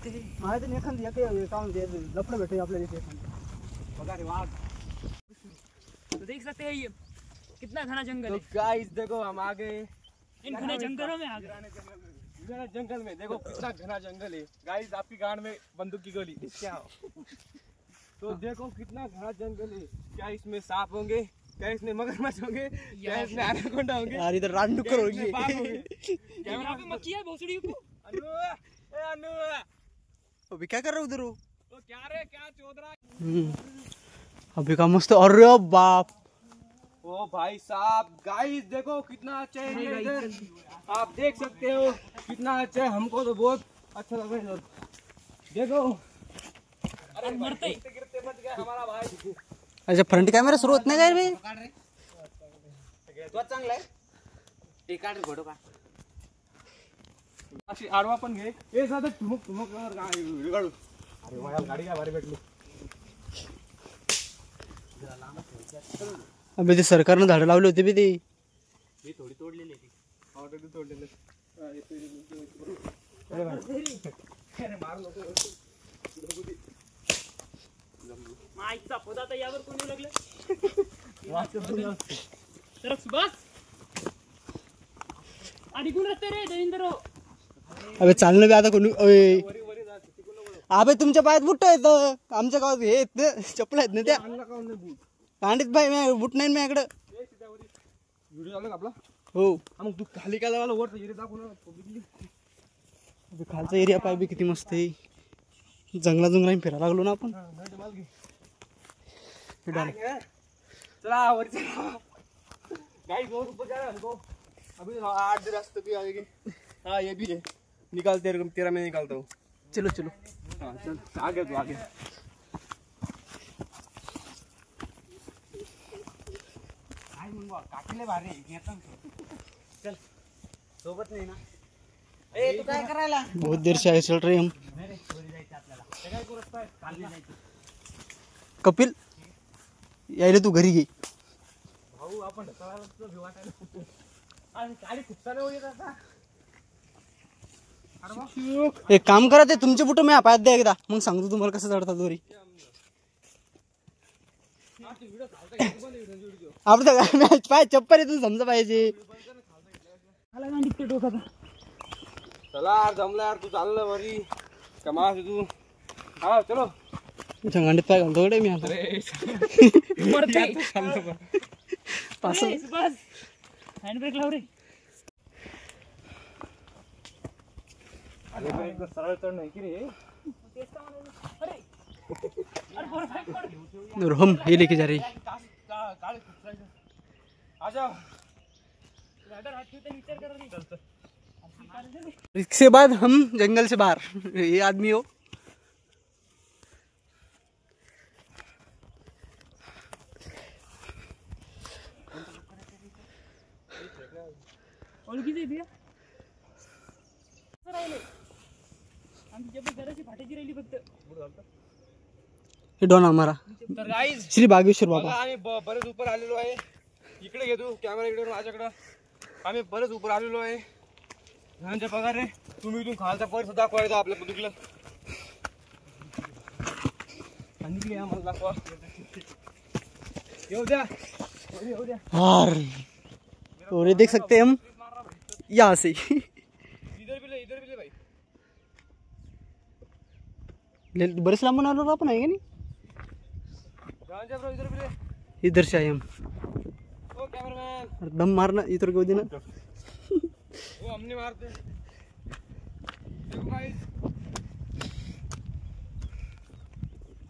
दिसते माहिती एखादी काम लफडं भेटे आपल्याला इथे बघा रे वाघ। तो देख सकते हैं ये कितना घना जंगल तो है। गाइस देखो हम आ गए इन घने जंगलों में आ गए। घना जंगल में, देखो कितना घना जंगल है। गाइस आपकी गांड में बंदूक की गोली क्या तो देखो कितना घना जंगल है। क्या इसमें सांप होंगे, क्या इसमें मगरमच्छ होंगे, क्या इसमें एनाकोंडा होंगे, यार इधर रानडुक्कर होंगे। यहाँ पे मक्खी है भोसड़ी को। अनु ए अनु अभी क्या कर रहा उधर वो? तो क्या रे क्या चोद रहा अभी का मस्त। अरे बाप, ओ भाई साहब। गाइस देखो कितना अच्छा है इधर, आप देख सकते हो कितना अच्छा है। हमको तो बहुत अच्छा लग रहा है। देखो अरे मरते गिरते मत गया हमारा भाई। अच्छा फ्रंट कैमरा सुरू होत नाही काय रे? तो चांगला आहे ते काढ फोटो का अशी आडवा पण घे। ए साधं ठुमक ठुमक व्हिडिओ काढू। अरे मला गाडी काय भारी भेटली। अबे ते सरकारनं झाडं लावली होती बी ती मी थोडी तोडलेली ती ऑलरेडी तोडलेले। अरे अरे मार नको माईचा पोदा तर यावर कोणी लागलं तर सुभाष आणि गुण रस्ते रे देवेंद्र। अबे चालणं बी आता कोणी अबे तुमच्या पायात बुट आहेत, आमच्या गावात हे आहेत ना, चप्पल आहेत ना त्या कांडीत भाई मी बुट नाही माझ्याकडं। व्हिडिओ झाला आपला हो मग तू खाली काय लावला वर एरिया दाखव ना पब्लिकली। अबे खालचा एरिया पाय बी किती मस्त आहे। जंगला जंगला फिरायला लागलो ना आपण। चला वर चला गाइस बहुत ऊपर जा रहा है हमको। अभी 8 दिन रास्ते भी आएगी। हाँ ये भी है, निकाल तेरा मैं निकालता हूँ। चलो चलो हाँ चल आगे तो आगे। काकीले भारी चल सोबत नाही ना। ए तू काय करायला? बहुत देर से आए चल रहे हम। कपिल यायला तू घरी घे भाऊ आपण ढकलायला भिव वाटायला आणि गाडी खुपसाने होईल आता। एक काम करा, ते तुमचे बुट मी पायात द्या एकदा, मग सांगतो तुम्हाला कसं चढतात दोरी। आपलं पाय चप्पल आहे, तू समजा पाहिजे। चला यार जमला यार, तू चाललं बरी कमाल आहे तू। हाँ चलो गांडीत पाय घालतो कडे मी आता। मरते पास सुभाष हँड ब्रेक लाव रे। अरे भाई इतना सरळ चढ नाही की रे। अरे अरे परफेक्ट पड़। और हम ये लेके जा रहे हैं। गाड़ी खुपसायचं आ जाओ। राइडर हाथ में नीचे कर रही चलते। इसके बाद हम जंगल से बाहर, ये आदमी हो और किती दिया राहिले आमची जब घराची फाटाची राहिली फक्त। हे डॉन हमारा तर गाइस श्री बागेश्वर बघा बाबा। आम्ही बरेच ऊपर आलेलो आहे। इकडे घे तू कॅमेरा, इकडे माझ्याकडे। आम्ही बरेच ऊपर आलेलो आहे। घरांच्या पगार रे तुम्ही इथून खालचा परिसर दाखवायचा आपल्या पब्लिकला। आणि इकडे आम्हाला दाखवा। येऊ द्या येऊ द्या। और ये देख सकते हैं हम यहाँ से। इधर भी ले भाई। बरेच लांबून आलो आपण आहे का नाही? घरांच्या ब्रो इधर भी ले। इधर से आए हम। ओ कैमरामैन दम मारना इधर को देना। वो हमने मारते। देखो गाइस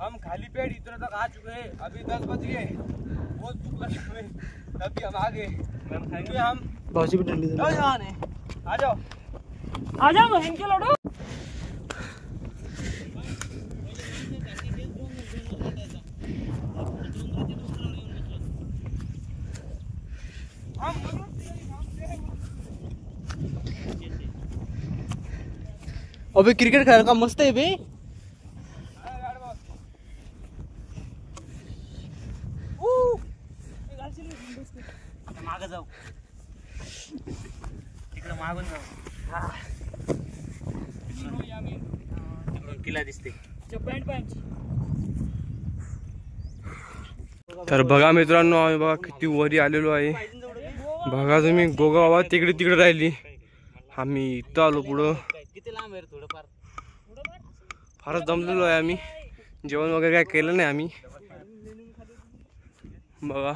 हम खाली पेट इधर तक आ चुके हैं। अभी 10 बज गए, बहुत भूख लगी हमें, तभी हम आ गए। क्योंकि हम भाजी भी ठंडी आ जाओ आ जाओ इनके लड़ो। अबे क्रिकेट खेळायला का मस्त आहे बे। मागे जाऊ तिकडे मागून जाऊ। किल्ला दिसते. पॉइंट. तर बघा मित्रांनो, आम्ही बघा किती वरी आलेलो आहे. बघा तुम्ही, गोगा बाबा तिकडे राहिली, आम्ही इथं आलो पुढं. किती लांब आहे थोडंफार. फारच दमलेलो आहे आम्ही. जेवण वगैरे काय केलं नाही आम्ही. बघा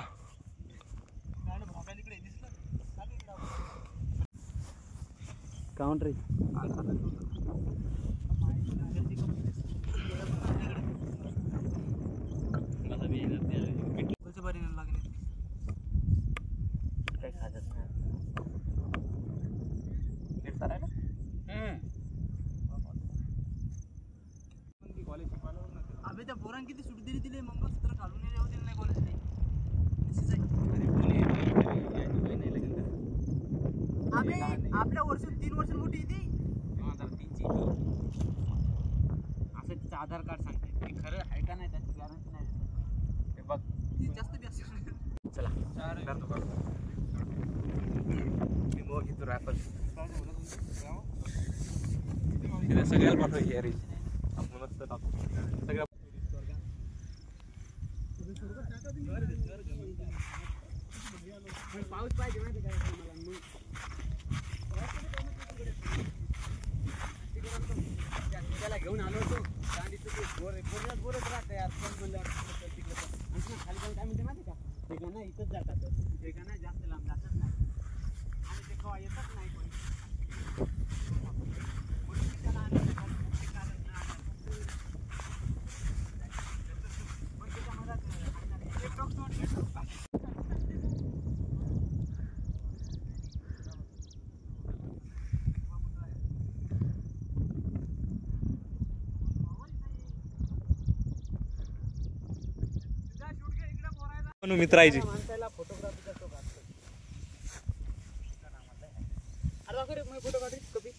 काउंटर अबे त्या पोरांनी किती सुट दिली तिले, मंगळसूत्र घालून येऊ दिलं नाही कॉलेजला. अबे आपल्या वर्ष 3 वर्ष मोठी ती 2003 ची. असं तिचं आधार कार्ड सांगते. ते खरं आहे का नाही त्याची गॅरंटी नाही देत. हे बघ, ती जास्त बी असते. चला करतो बघ. मी मग घेतो रॅपर. सगळ्याला पाठव यार, आपण मस्त टाकू सगळ्या. पाऊस पाहिजे माहिती काय त्याला घेऊन आलो होतो. बोरच राहते यार. तिकडे खाली काय म्हणते माहिती का, ठिकाणं इथंच जातात. ठिकाणं जास्त लांब जातच नाही आणि ते कवा येतच नाही कोणी. मित्र आहे माणसाला फोटोग्राफी करतो का अरे मैं फोटो काढ कभी.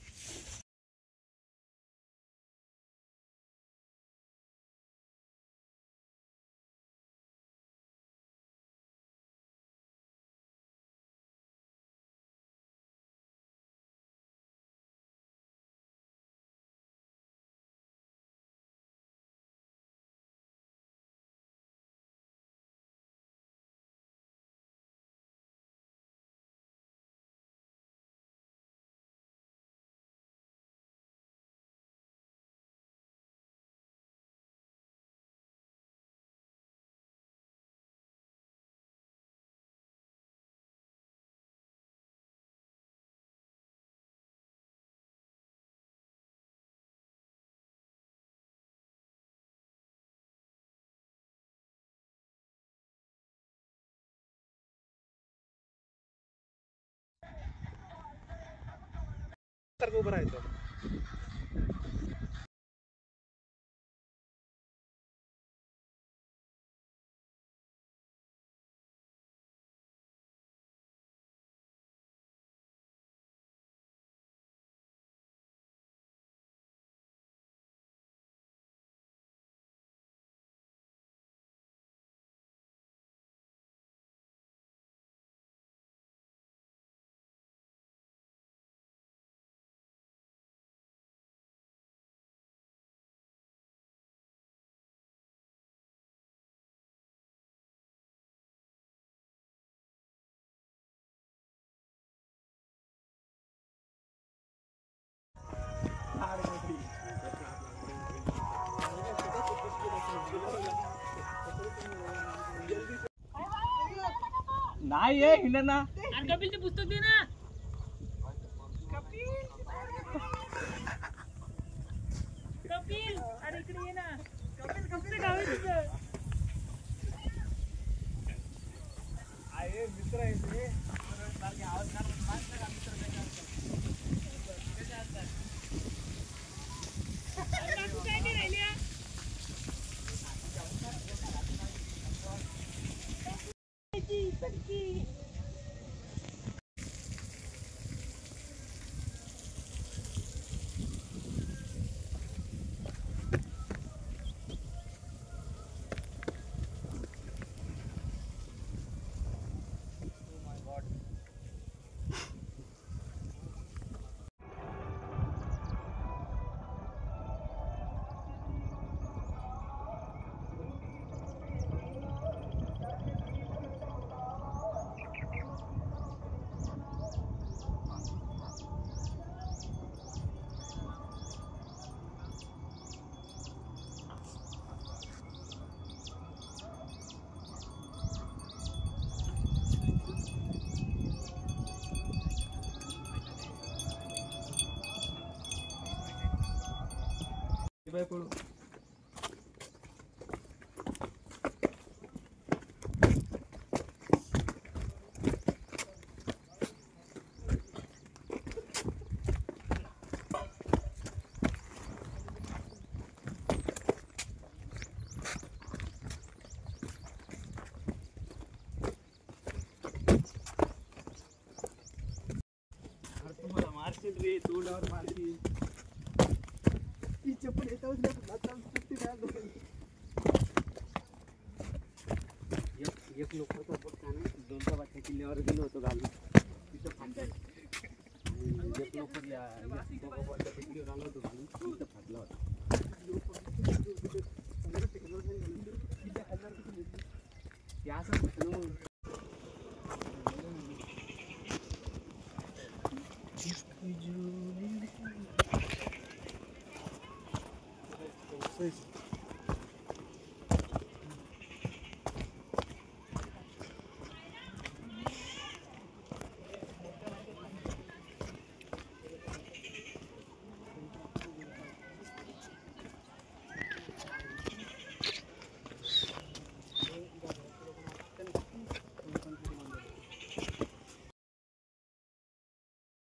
उभं राहायचं. नाही आहे हिंडा ना. कपिल ते पुस्तक दे ना. कपिल अरे इकडे ये ना. कपिल गाव आहे तुझं. आहे मित्र आहे ते. आवाज काढ मित्र काय नाही राहिली. पाय पडू. तुम्हाला मारशील रे तोंडावर मारशील. ती चप्पल येताच एक लोक होता बघता ना, दोनचा बादशा किल्ल्यावर गेलो होतो घालून तिथं फाटलं. आणि एक लोक टेकडीवर आलो होतो घालून तिथं फाटला होता. ते असं होतं ना.